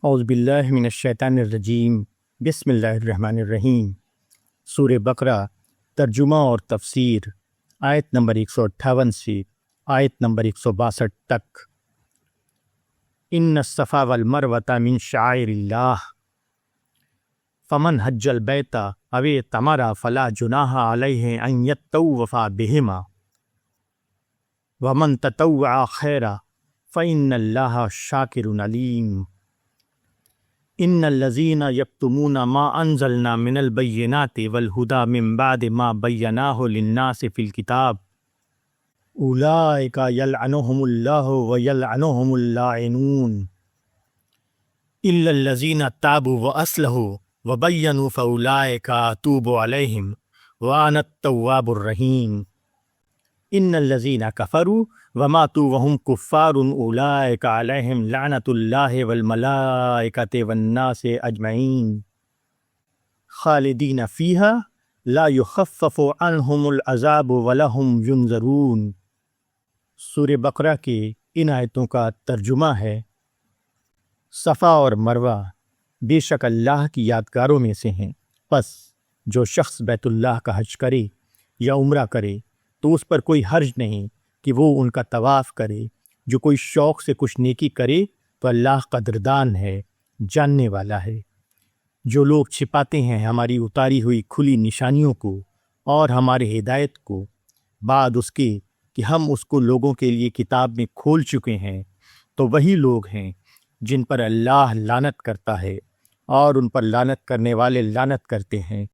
اعوذ باللہ من الشیطان الرجیم، بسم اللہ الرحمن الرحیم۔ سورہ بقرہ ترجمہ اور تفسیر، آیت نمبر 158 سے آیت نمبر 162 تک۔ ان الصفا والمروۃ من شعائر اللہ فمن حج البیت او اعتمر فلا جناح علیہ ان یطوف بہما ومن تطوع خیرا فإن اللہ شاکر علیم۔ ان الذین یکتمون ما انزلنا من البینات والہدی من بعد ما بیناہ للناس فی الکتاب اولئک یلعنہم اللہ ویلعنہم اللاعنون الا الذین تابوا واصلحوا وبینوا فاولئک اتوب علیہم وانا التواب الرحیم۔ ان الذین کفروا وماتوا وهم کفار اولئک علیہم لعنۃ اللہ والملائکۃ والناس اجمعین خالدین فیہا لا یخفف عنہم العذاب ولہم ینظرون۔ سورہ بقرہ کے ان آیتوں کا ترجمہ ہے: صفا اور مروہ بے شک اللہ کی یادگاروں میں سے ہیں، پس جو شخص بیت اللہ کا حج کرے یا عمرہ کرے تو اس پر کوئی حرج نہیں کہ وہ ان کا طواف کرے۔ جو کوئی شوق سے کچھ نیکی کرے تو اللہ قدردان ہے، جاننے والا ہے۔ جو لوگ چھپاتے ہیں ہماری اتاری ہوئی کھلی نشانیوں کو اور ہمارے ہدایت کو بعد اس کے کہ ہم اس کو لوگوں کے لیے کتاب میں کھول چکے ہیں، تو وہی لوگ ہیں جن پر اللہ لعنت کرتا ہے اور ان پر لعنت کرنے والے لعنت کرتے ہیں۔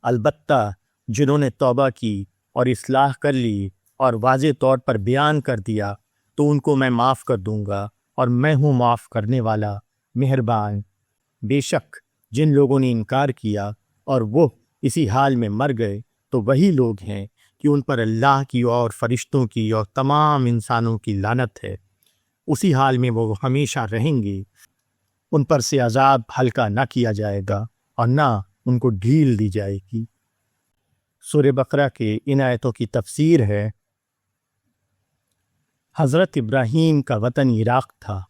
البتہ جنہوں نے توبہ کی اور اصلاح کر لی اور واضح طور پر بیان کر دیا تو ان کو میں معاف کر دوں گا، اور میں ہوں معاف کرنے والا مہربان۔ بے شک جن لوگوں نے انکار کیا اور وہ اسی حال میں مر گئے تو وہی لوگ ہیں کہ ان پر اللہ کی اور فرشتوں کی اور تمام انسانوں کی لعنت ہے، اسی حال میں وہ ہمیشہ رہیں گے۔ ان پر سے عذاب ہلکا نہ کیا جائے گا اور نہ ان کو ڈھیل دی جائے گی۔ سورہ بقرہ کے ان آیتوں کی تفسیر ہے: حضرت ابراہیم کا وطن عراق تھا۔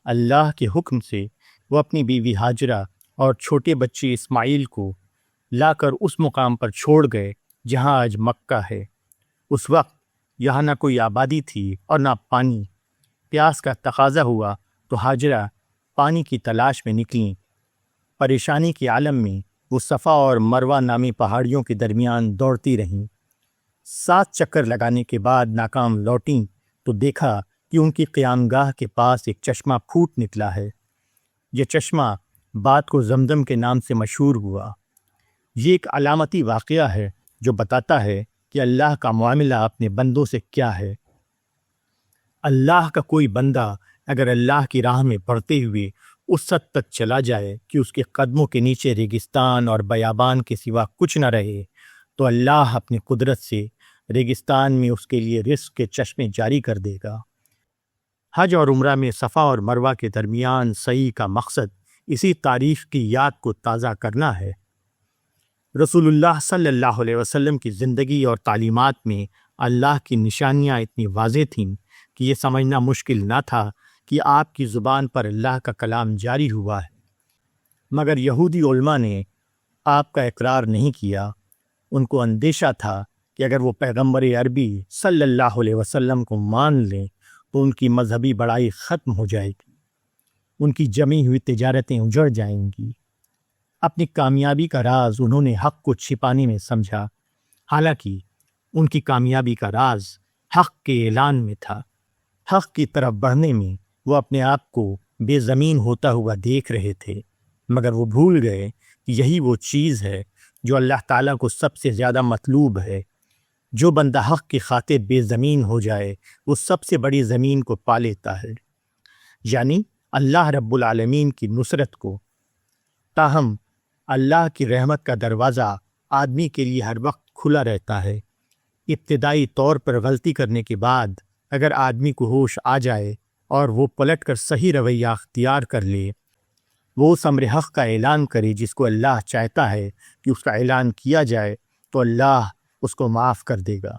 اللہ کے حکم سے وہ اپنی بیوی ہاجرہ اور چھوٹے بچے اسماعیل کو لا کر اس مقام پر چھوڑ گئے جہاں آج مکہ ہے۔ اس وقت یہاں نہ کوئی آبادی تھی اور نہ پانی۔ پیاس کا تقاضا ہوا تو ہاجرہ پانی کی تلاش میں نکلیں۔ پریشانی کے عالم میں وہ صفا اور مروہ نامی پہاڑیوں کے درمیان دوڑتی رہیں۔ 7 چکر لگانے کے بعد ناکام لوٹیں تو دیکھا کہ ان کی قیام گاہ کے پاس ایک چشمہ پھوٹ نکلا ہے۔ یہ چشمہ بعد کو زمزم کے نام سے مشہور ہوا۔ یہ ایک علامتی واقعہ ہے جو بتاتا ہے کہ اللہ کا معاملہ اپنے بندوں سے کیا ہے۔ اللہ کا کوئی بندہ اگر اللہ کی راہ میں بڑھتے ہوئے اس حد تک چلا جائے کہ اس کے قدموں کے نیچے ریگستان اور بیابان کے سوا کچھ نہ رہے تو اللہ اپنی قدرت سے ریگستان میں اس کے لیے رزق کے چشمے جاری کر دے گا۔ حج اور عمرہ میں صفا اور مروہ کے درمیان سعی کا مقصد اسی تاریخ کی یاد کو تازہ کرنا ہے۔ رسول اللہ صلی اللہ علیہ وسلم کی زندگی اور تعلیمات میں اللہ کی نشانیاں اتنی واضح تھیں کہ یہ سمجھنا مشکل نہ تھا کہ آپ کی زبان پر اللہ کا کلام جاری ہوا ہے، مگر یہودی علماء نے آپ کا اقرار نہیں کیا۔ ان کو اندیشہ تھا کہ اگر وہ پیغمبر عربی صلی اللہ علیہ وسلم کو مان لیں تو ان کی مذہبی بڑائی ختم ہو جائے گی، ان کی جمی ہوئی تجارتیں اجڑ جائیں گی۔ اپنی کامیابی کا راز انہوں نے حق کو چھپانے میں سمجھا، حالانکہ ان کی کامیابی کا راز حق کے اعلان میں تھا۔ حق کی طرف بڑھنے میں وہ اپنے آپ کو بے زمین ہوتا ہوا دیکھ رہے تھے، مگر وہ بھول گئے کہ یہی وہ چیز ہے جو اللہ تعالیٰ کو سب سے زیادہ مطلوب ہے۔ جو بندہ حق کی خاطر بے زمین ہو جائے وہ سب سے بڑی زمین کو پا لیتا ہے، یعنی اللہ رب العالمین کی نصرت کو۔ تاہم اللہ کی رحمت کا دروازہ آدمی کے لیے ہر وقت کھلا رہتا ہے۔ ابتدائی طور پر غلطی کرنے کے بعد اگر آدمی کو ہوش آ جائے اور وہ پلٹ کر صحیح رویہ اختیار کر لے، وہ اس امر حق کا اعلان کرے جس کو اللہ چاہتا ہے کہ اس کا اعلان کیا جائے، تو اللہ اس کو معاف کر دے گا۔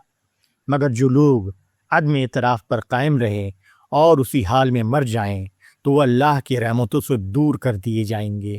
مگر جو لوگ عدم اعتراف پر قائم رہیں اور اسی حال میں مر جائیں تو وہ اللہ کی رحمتوں سے دور کر دیے جائیں گے۔